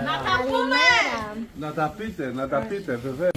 Να τα πούμε! Να τα πείτε βεβαίως.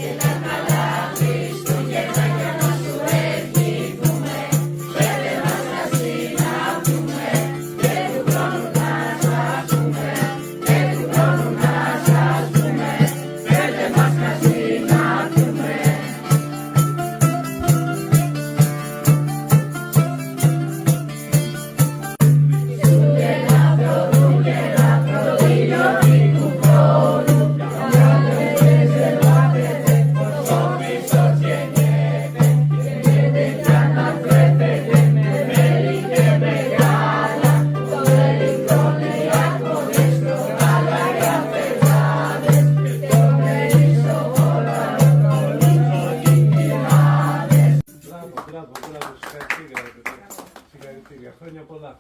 Συγχαρητήρια. Χρόνια πολλά.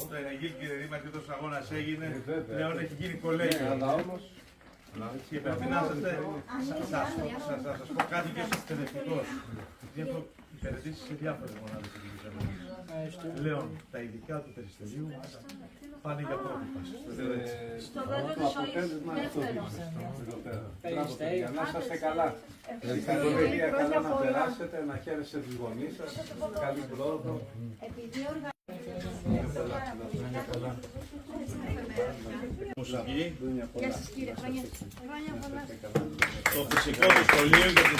Το Ενεγίλ κύριε Δήμαρχε, τόσο αγώνας έγινε, πλέον έχει γίνει κολέγιο. Αλλά όμως, Και πρέπει να είσαστε, θα σας πω κάτι και ως εκπαιδευτικός. Γιατί έχω υπηρετήσει σε διάφορες μονάδες εκπαιδευτικής. Πλέον τα ειδικά του Περιστερίου πάνε για πρότυπα. το αποτέλεσμα είναι αυτό δείχνει. Μπράβο παιδιά, να είσαστε καλά. Συγχαρητήρια, καλά να περάσετε, να χαίρεστε τους γονείς σας. Καλή πρόοδο. Μουσική, Γεια σας κύριε, χρόνια πολλά. το φυσικό του σχολείο για τη